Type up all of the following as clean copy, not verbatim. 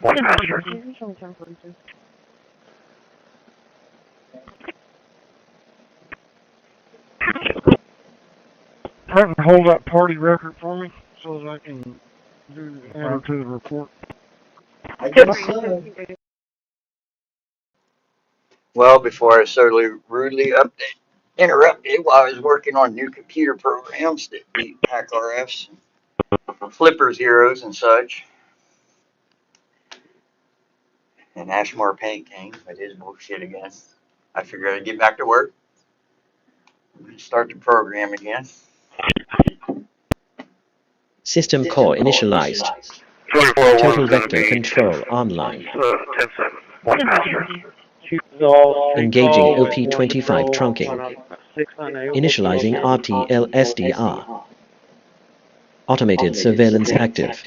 Martin, hold that party record for me so that I can enter to the report. I guess so. Well, before I was rudely interrupted while I was working on new computer programs that beat hack RFs, flipper zeros, and such, and Ashmore Paint came with his bullshit again. I figured I'd get back to work and start the program again. System core initialized. Total vector control online. Engaging OP25 trunking. Initializing RTL-SDR. Automated surveillance active.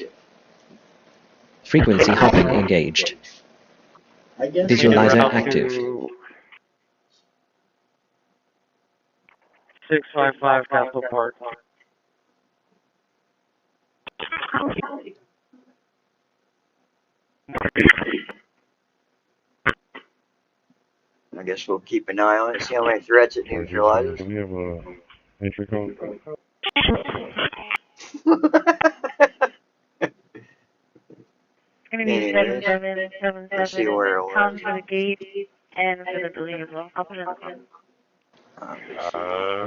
Frequency hopping engaged. Visualizer active. 655 Castle Park. I guess we'll keep an eye on it, see how many threats it neutralizes. Do we have a entry code? Anyways, let's see where it was. For the gate and for the building as well. I'll put it in the phone.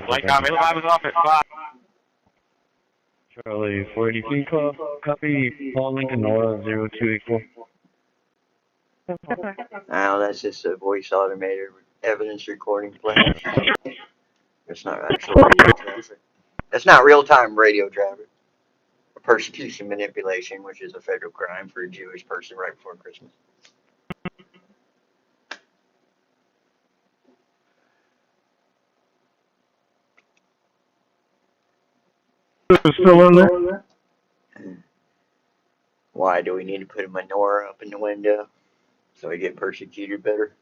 Flight copy, lab is off at 5. Charlie, 480 feet club, copy, Paul Lincoln Nora 0284. Now that's just a voice automated evidence recording plan. It's not actual radio traffic. It's not real-time radio traffic. Persecution manipulation, which is a federal crime for a Jewish person right before Christmas. Still in there? Why do we need to put a menorah up in the window so we get persecuted better?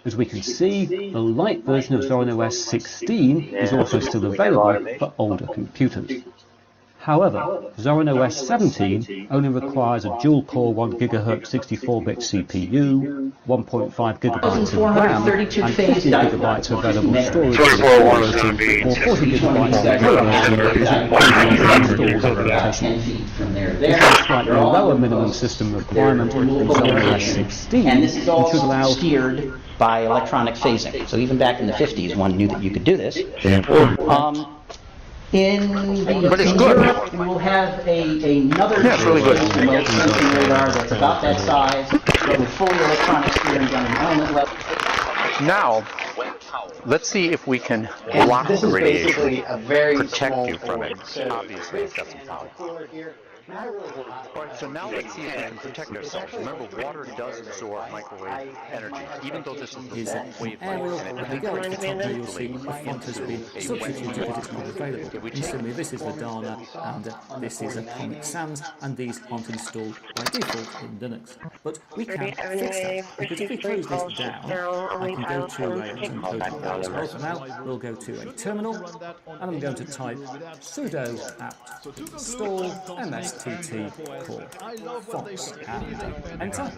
As we can see, the light version of Zorin OS 16 is also still available for older computers. However, Zorin OS 17 only requires a dual-core 1 GHz 64-bit CPU, 1.5 GB of RAM, and 50 GB available storage for the or 40 GB of implementation. This is a slightly lower minimum system requirement in Zorin OS 16, And this is all should allow steered by electronic phasing. So even back in the 50s, one knew that you could do this. In Europe, we will have another remote sensing radar that's about that size, with fully electronic steering done at element level. Now, let's see if we can block the radiation, protect you from it. Obviously, it's got some power. So now let's see if we can protect ourselves. Remember, water does absorb microwave energy, even though this is the long wavelength. And If you go to the top there, you'll see the font has been substituted because it's not available. Instantly, this is Verdana, and this is Comic Sans, and these aren't installed by default in Linux. But we can fix that, because if we close this down, I can go to a code as well. For now, we'll go to a terminal, and I'm going to type sudo apt install mstt core fonts and enter.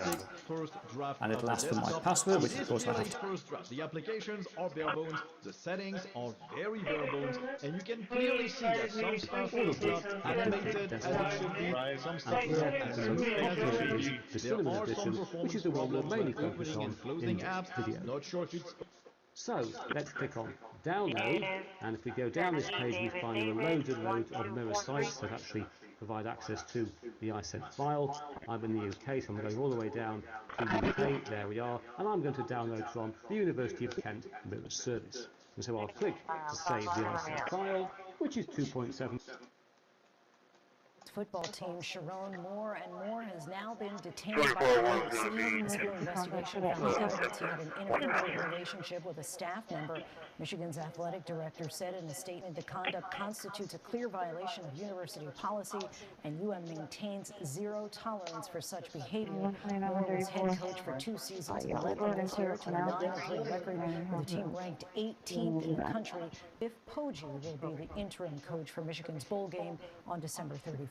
And it'll ask for my password, which of course I have to. The applications are bare bones, the settings are very bare bones, and you can clearly see that some stuff is not animated as it should be, some stuff is not as smooth as it should be. There are some performance problems with opening and closing apps. Not sure if it's... So, let's click on download, and if we go down this page, we find there are loads and loads of mirror sites that actually provide access to the iSent file. I'm in the UK, so I'm going all the way down to UK, there we are, and I'm going to download from the University of Kent Mirror Service. And so I'll click to save the iSent file, which is 2.7. Football team Sharon Moore has now been detained by police. The Michigan investigation found evidence he had an inappropriate relationship with a staff member. Michigan's athletic director said in a statement the conduct constitutes a clear violation of university policy, and UM maintains zero tolerance for such behavior. Moore was head coach for 2 seasons and led them this year to a 9-3 record, with the team ranked 18th in the country. Biff Poggi will be the interim coach for Michigan's bowl game on December 31st.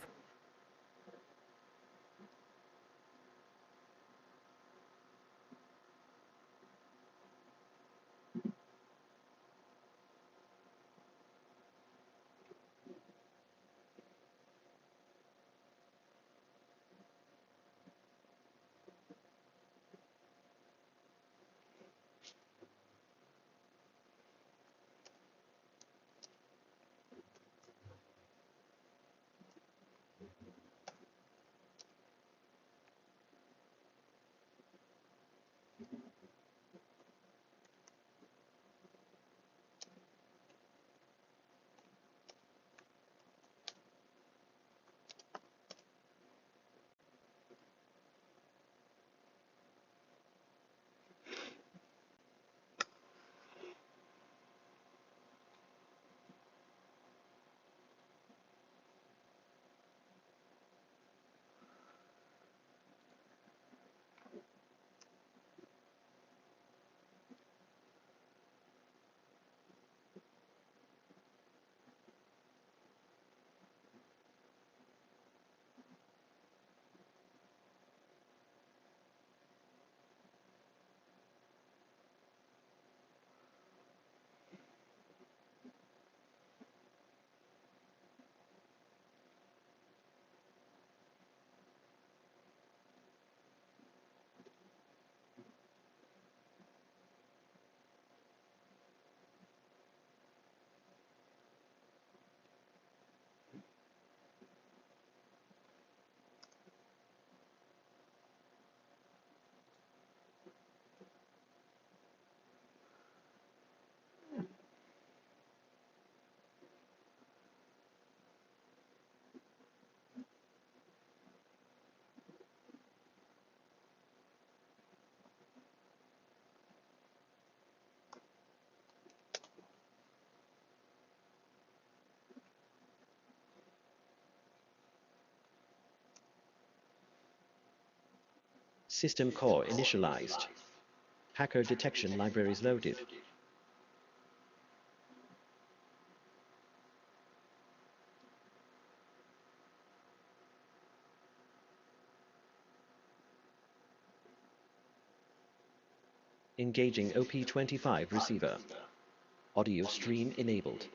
System core initialized. Hacker detection libraries loaded. Engaging OP25 receiver. Audio stream enabled.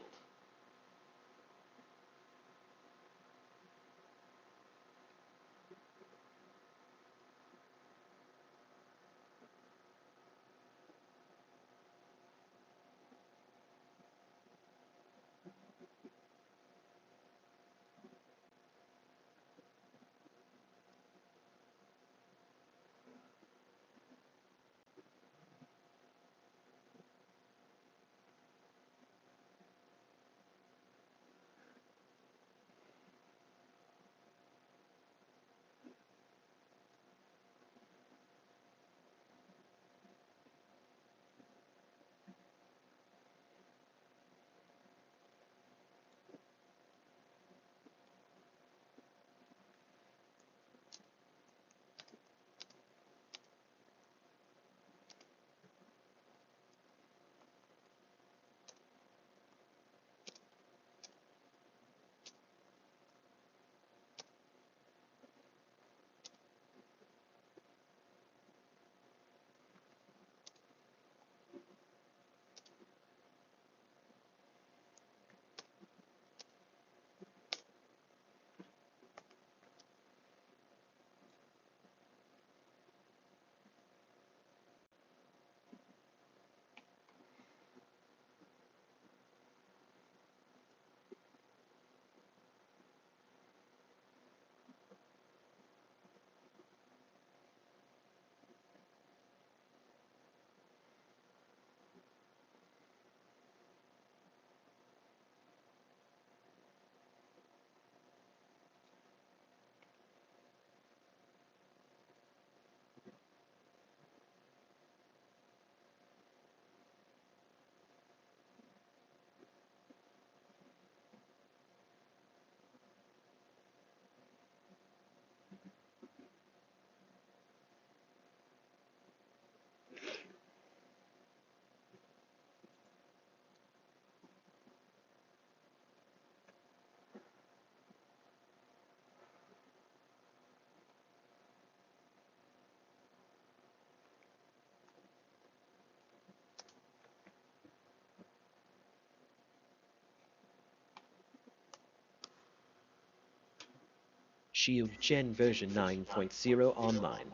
Shield Gen version 9.0 online.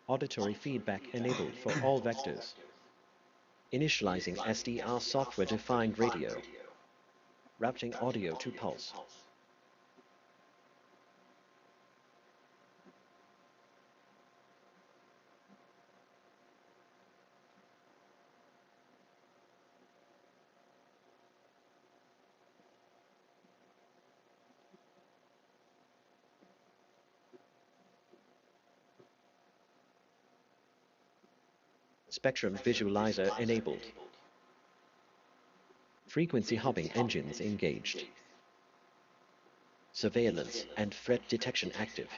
Auditory feedback enabled for all vectors. Initializing SDR software-defined radio. Routing audio to pulse. Spectrum visualizer enabled. Frequency hopping engines engaged. Surveillance and threat detection active.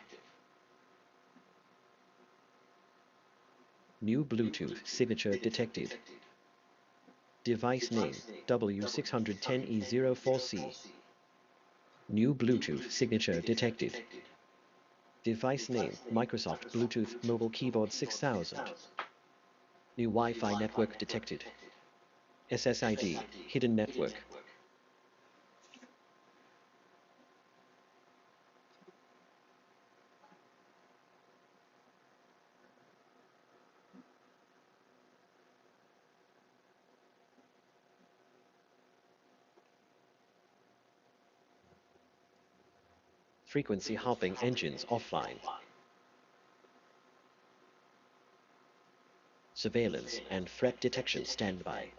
New Bluetooth signature detected. Device name W610E04C. New Bluetooth signature detected. Device name Microsoft Bluetooth Mobile Keyboard 6000. New Wi-Fi network detected. SSID hidden network. Frequency hopping engines offline. Surveillance and threat detection standby.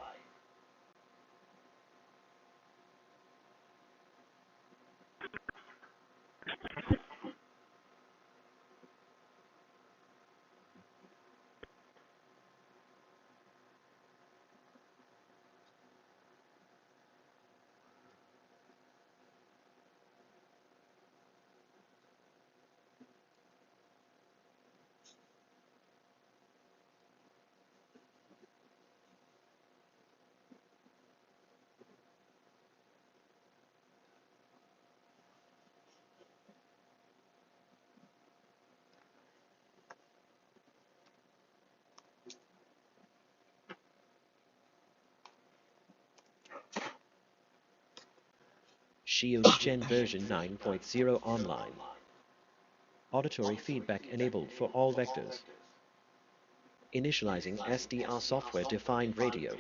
Shield Gen version 9.0 online. Auditory feedback enabled for all vectors. Initializing SDR software-defined radio.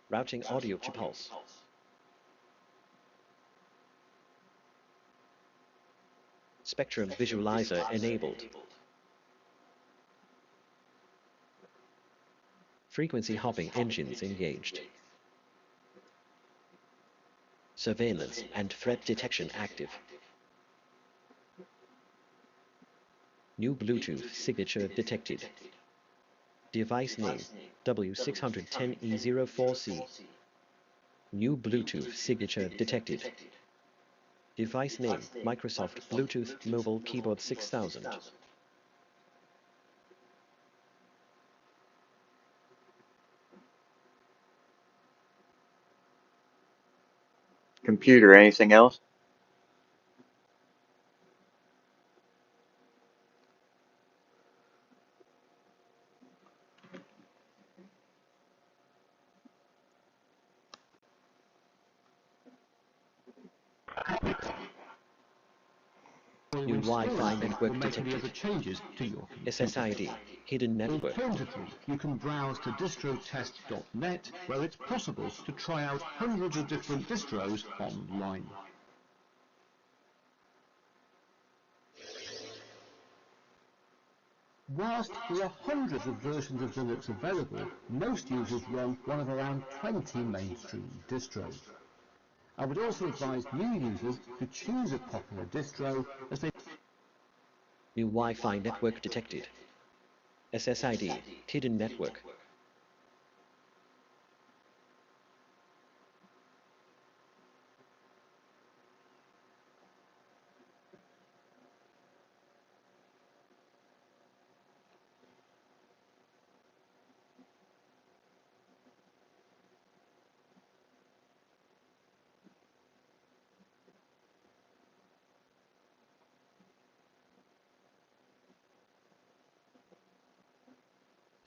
Routing audio to pulse. Spectrum visualizer enabled. Frequency hopping engines engaged. Surveillance and threat detection active. New Bluetooth signature detected. Device name W610E04C. New Bluetooth signature detected. Device name Microsoft Bluetooth Mobile Keyboard 6000. Computer, anything else? New Wi-Fi network detected. SSID, hidden network. Alternatively, you can browse to distrotest.net, where it's possible to try out hundreds of different distros online. Whilst there are hundreds of versions of Linux available, most users run one of around 20 mainstream distros. I would also advise new users to choose a popular distro as they... New Wi-Fi network detected. SSID, hidden network.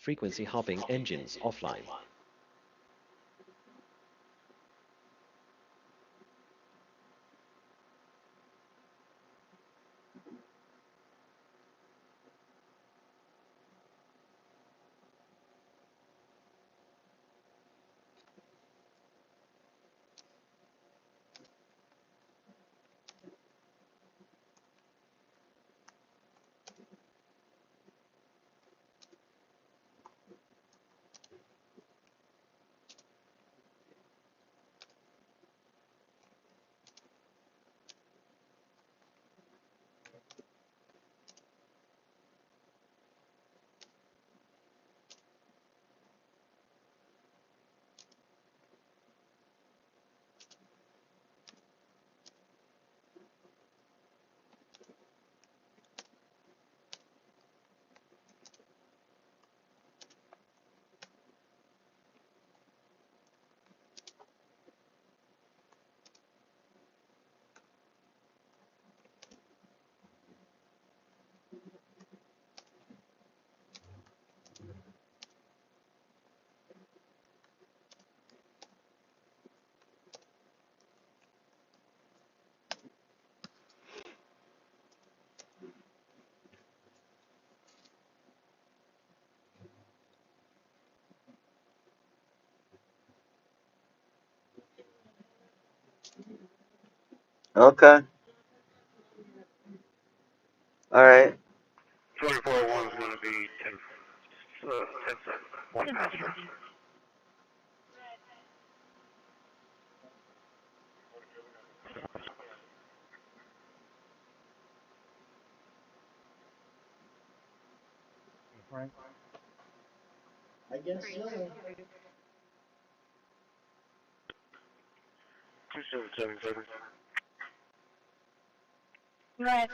Frequency hopping engines offline. Okay. Alright. 24-1 is going to be 10 seconds. One passenger. Right. I guess so. 2777. Right.